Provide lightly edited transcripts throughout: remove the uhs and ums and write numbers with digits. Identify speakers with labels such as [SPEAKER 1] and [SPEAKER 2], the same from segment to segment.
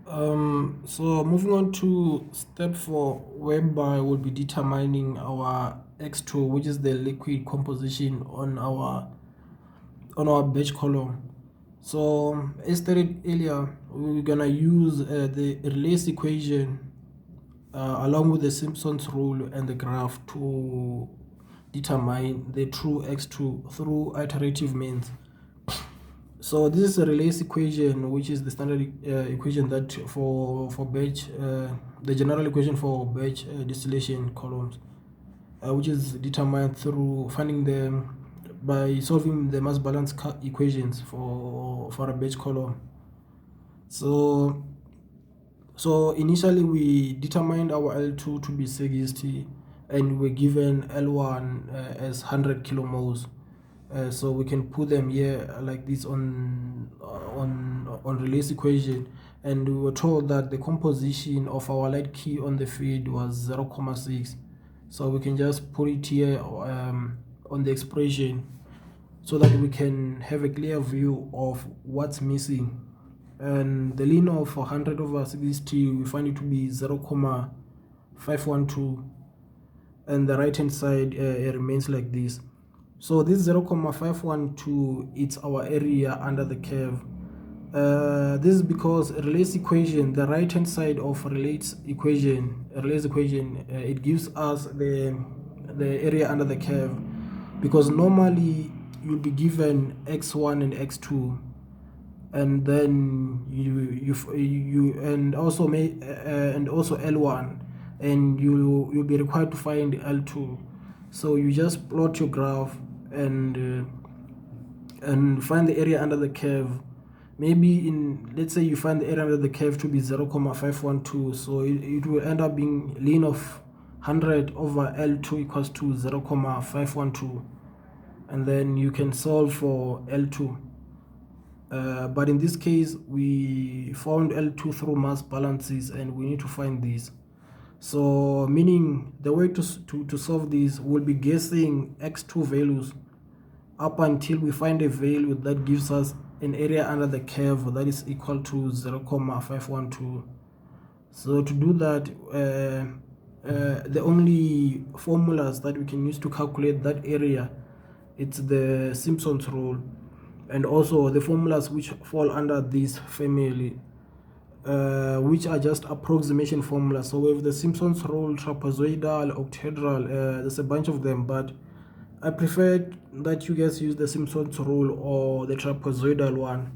[SPEAKER 1] So moving on to step 4, whereby we'll be determining our X2, which is the liquid composition on our batch column. So as stated earlier, we're gonna use the release equation along with the Simpson's rule and the graph to determine the true X2 through iterative means. So this is a release equation, which is the standard equation that for batch, the general equation for batch distillation columns, which is determined through finding them by solving the mass balance equations for a batch column. So initially we determined our L2 to be 60 and we're given L1 as 100 kilomoles. So we can put them here like this on release equation, and we were told that the composition of our light key on the feed was 0.6. So we can just put it here on the expression so that we can have a clear view of what's missing. And the lean of 100 over 60, we find it to be 0.512, and the right hand side it remains like this. So this 0.512, it's our area under the curve. This is because release equation, the right hand side of release equation, it gives us the area under the curve, because normally you'll be given x1 and x2, and then you and also L1, and you'll be required to find L2. So you just plot your graph and find the area under the curve. Maybe let's say you find the area under the curve to be 0.512, so it will end up being lean of 100 over L2 equals to 0.512, and then you can solve for L2. But in this case, we found L2 through mass balances, and we need to find this. So meaning the way to solve this, we'll be guessing X2 values up until we find a value that gives us an area under the curve that is equal to 0.512. So to do that, the only formulas that we can use to calculate that area, it's the Simpson's rule, and also the formulas which fall under this family, which are just approximation formulas. So we have the Simpson's rule, trapezoidal, octahedral, there's a bunch of them, but I prefer that you guys use the Simpson's rule or the trapezoidal one,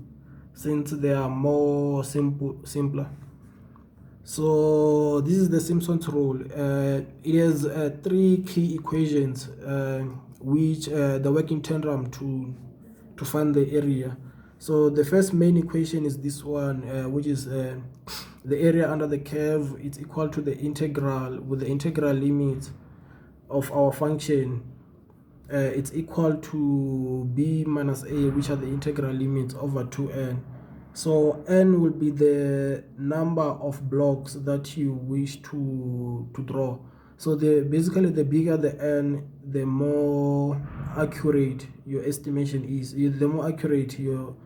[SPEAKER 1] since they are more simpler. So this is the Simpson's rule. It has 3 key equations, which the working tandem to find the area. So the first main equation is this one, which is the area under the curve. It's equal to the integral with the integral limit of our function. It's equal to b minus a, which are the integral limits over 2n. So n will be the number of blocks that you wish to draw. So basically the bigger the n, the more accurate your estimation is, the more accurate your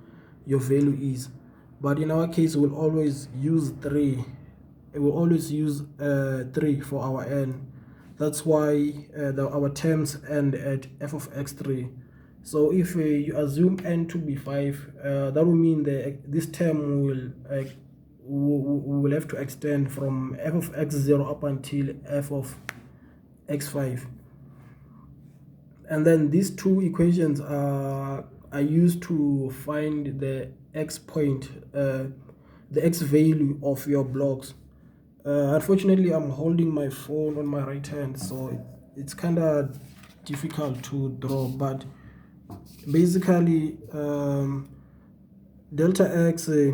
[SPEAKER 1] value is. But in our case, we'll always use 3. We'll always use 3 for our n. That's why our terms end at f of x3. So if you assume n to be 5, that will mean that this term will have to extend from f of x0 up until f of x5. And then these 2 equations are used to find the x point, the x value of your blocks. Unfortunately, I'm holding my phone on my right hand, so it's kind of difficult to draw, but basically delta x, I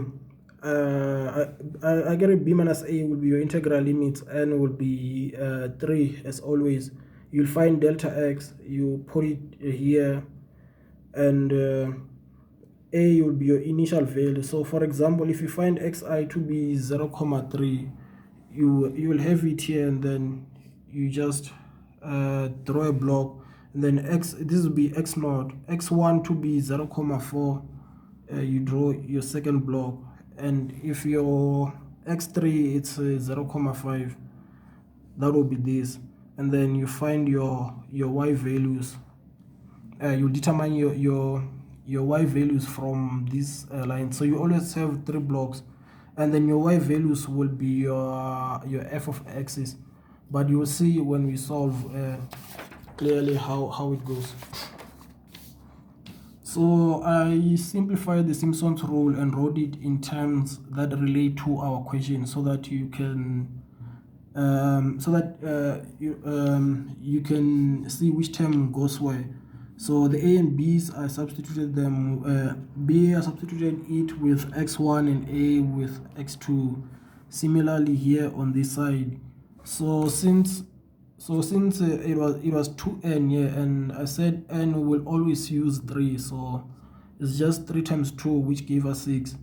[SPEAKER 1] get a b minus a will be your integral limit, n will be 3 as always. You'll find delta x, you put it here, and a will be your initial value. So for example, if you find xi to be 0.3, you will have it here, and then you just draw a block, and then this will be x naught, x1 to be 0.4, you draw your second block, and if your x3 it's 0.5. That will be this, and then you find your y values. You determine your y values from this line. So you always have 3 blocks, and then your y values will be your f of x's. But you'll see when we solve clearly how it goes. So I simplified the Simpson's rule and wrote it in terms that relate to our question, so that you can you can see which term goes where. So the a and b's, I substituted them. B, I substituted it with x1 and a with x2. Similarly here on this side. So since it was 2n here, and I said n will always use 3, so it's just 3 times 2, which gave us 6.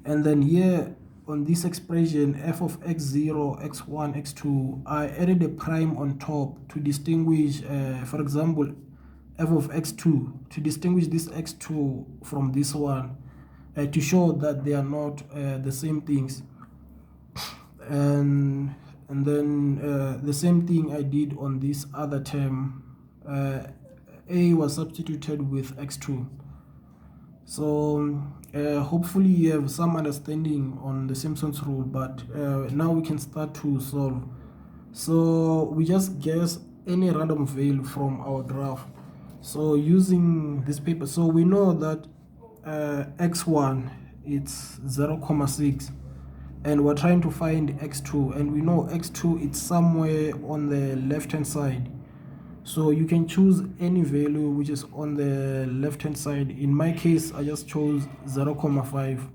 [SPEAKER 1] And then here on this expression, f of x0, x1, x2, I added a prime on top to distinguish, for example, f of x2, to distinguish this x2 from this one, to show that they are not the same things. And then the same thing I did on this other term. A was substituted with x2. So hopefully you have some understanding on the Simpson's rule, but now we can start to solve. So we just guess any random value from our graph. So using this paper, so we know that x1 it's 0.6, and we're trying to find x2, and we know x2 it's somewhere on the left hand side. So you can choose any value which is on the left hand side. In my case, I just chose 0.5,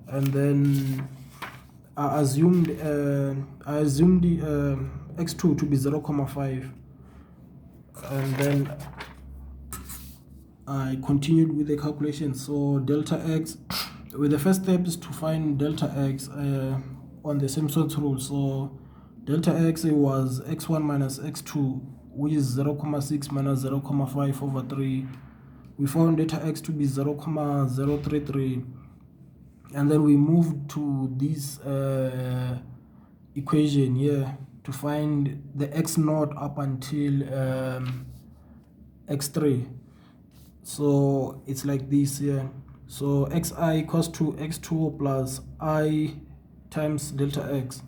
[SPEAKER 1] and then I assumed x2 to be 0.5, and then I continued with the calculation. So delta x, with the first step is to find delta x on the Simpson's rule. So delta x was x1 minus x2, which is 0.6 minus 0.5 over 3. We found delta x to be 0.033, and then we moved to this equation here to find the x naught up until x3. So it's like this here. So xi equals to x2 plus I times delta x.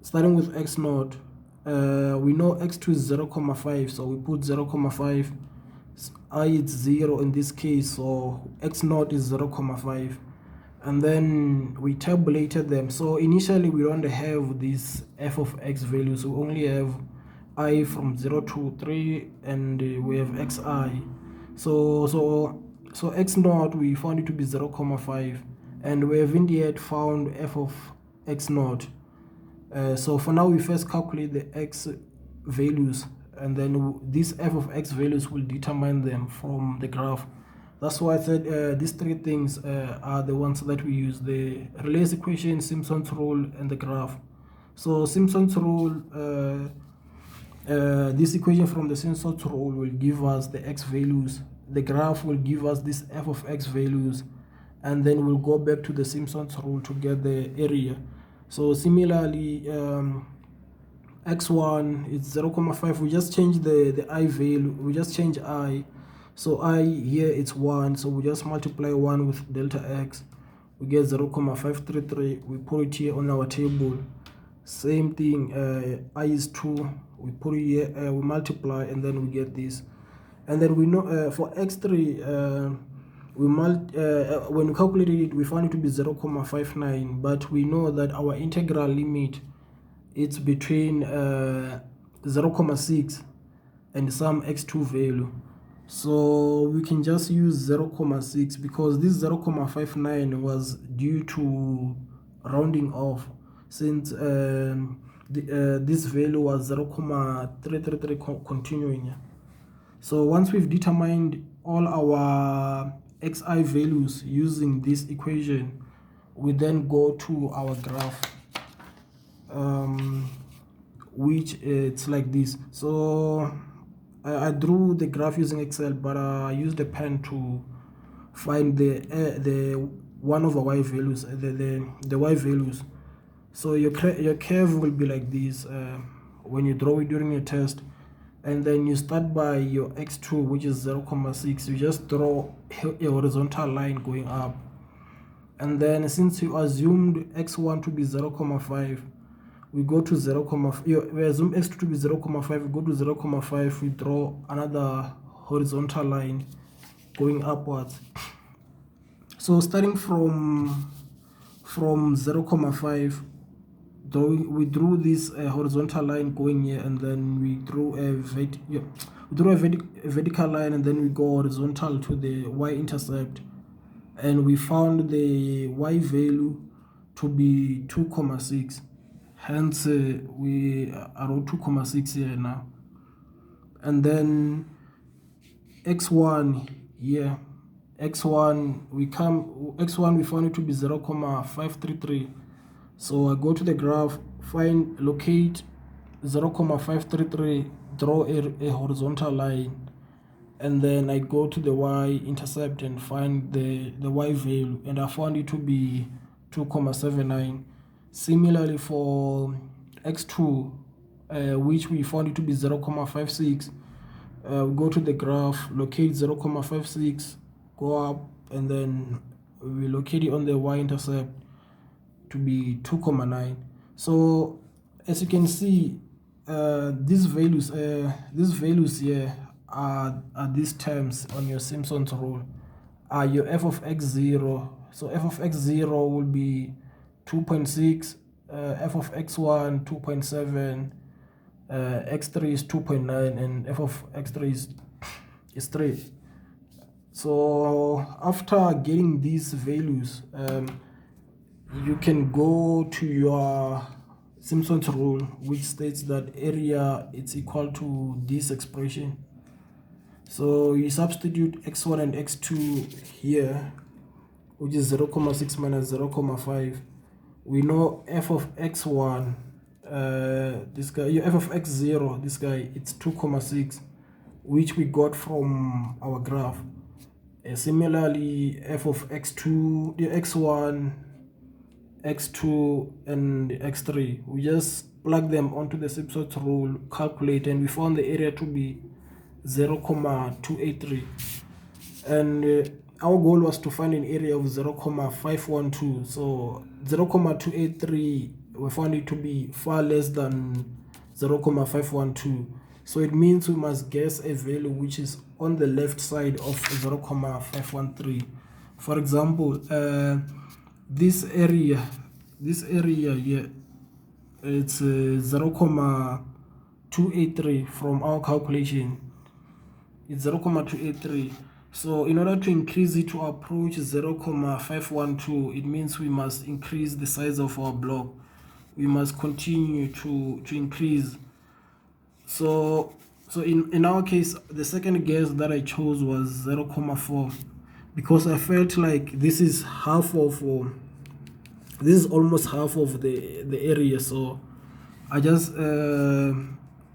[SPEAKER 1] Starting with x naught, we know x2 is 0.5, so we put 0.5. I is 0 in this case, so x naught is 0.5. And then we tabulated them. So initially we don't have this f of x values, we only have I from 0 to 3, and we have xi. So x naught, we found it to be 0.5, and we haven't yet found f of x naught. So for now, we first calculate the x values, and then this f of x values will determine them from the graph. That's why I said these 3 things are the ones that we use: the Rayleigh's equation, Simpson's rule, and the graph. So Simpson's rule, this equation from the Simpson's rule will give us the x values. The graph will give us this f of x values, and then we'll go back to the Simpson's rule to get the area. So similarly, x1 is 0.5. We just change the I value. We just change I. So I here it's 1. So we just multiply 1 with delta x. We get 0.533. We put it here on our table. Same thing. I is 2. We put it here. We multiply, and then we get this. And then we know for x3, when we calculated it, we found it to be 0.59, but we know that our integral limit, it's between 0.6 and some x2 value. So we can just use 0.6, because this 0.59 was due to rounding off, since this value was 0.333 continuing. So once we've determined all our xi values using this equation, we then go to our graph, which it's like this. So I drew the graph using Excel, but I used a pen to find the 1 over y values, the y values. So your curve will be like this when you draw it during your test. And then you start by your x2, which is 0.6. You just draw a horizontal line going up. And then since you assumed x1 to be 0.5, we go to 0.5. We assume x2 to be 0.5, we go to 0.5, we draw another horizontal line going upwards. So starting from 0.5, we drew this horizontal line going here, and then we drew a vertical line, and then we go horizontal to the y-intercept, and we found the y value to be 2.6. Hence we are 2.6 here now. And then x1 here, x1 we found it to be 0.533. So I go to the graph, locate 0.533, draw a horizontal line, and then I go to the y-intercept and find the y value, and I found it to be 2.79. Similarly for x2, which we found it to be 0.56, we go to the graph, locate 0.56, go up, and then we locate it on the y-intercept to be 2.9. So as you can see, these values here are these terms on your Simpson's rule are your f of x0. So f of x0 will be 2.6, f of x1 2.7, x3 is 2.9, and f of x3 is 3. So after getting these values, you can go to your Simpson's rule, which states that area is equal to this expression. So you substitute x1 and x2 here, which is 0.6 minus 0.5. We know f of x1, this guy, your f of x0, this guy, it's 2.6, which we got from our graph. Similarly, f of x2, the x1, x2, and x3, we just plug them onto the Simpson's rule, calculate, and we found the area to be 0.283. And our goal was to find an area of 0.512. So 0.283, we found it to be far less than 0.512. So it means we must guess a value which is on the left side of 0.513. For example, this area here, it's 0.283 from our calculation. It's 0.283. So in order to increase it to approach 0.512, it means we must increase the size of our block. We must continue to increase. So in our case, the second guess that I chose was 0.4, because I felt like this is almost half of the area. So I just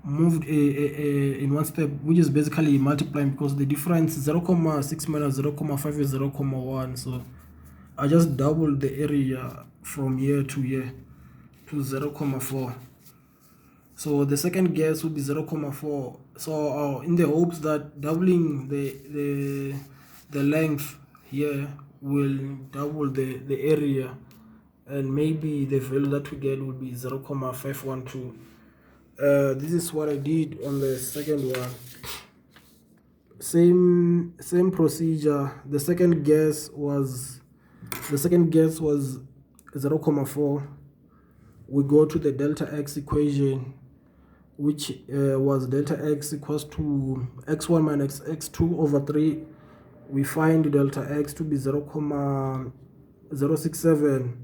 [SPEAKER 1] moved in one step, which is basically multiplying, because the difference 0.6 minus 0.5 is 0.1. So I just doubled the area from here to here to 0.4. So the second guess will be 0.4. So in the hopes that doubling the length here will double the area, and maybe the value that we get will be 0.512. This is what I did on the second one. Same procedure. The second guess was 0.4. We go to the delta x equation, which was delta x equals to x1 minus x2 over 3. We find delta x to be 0.067.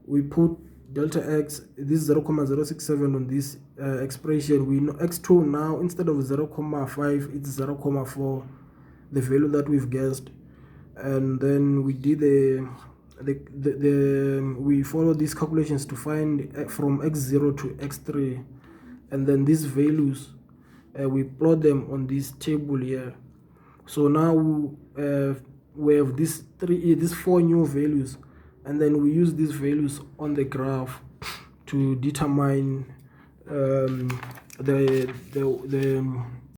[SPEAKER 1] We put delta x, this 0.067 on this expression. We know x2 now, instead of 0.5, it's 0.4, the value that we've guessed. And then we did we follow these calculations to find from x0 to x3, and then these values we plot them on this table here. So now we have these 4 new values, and then we use these values on the graph to determine the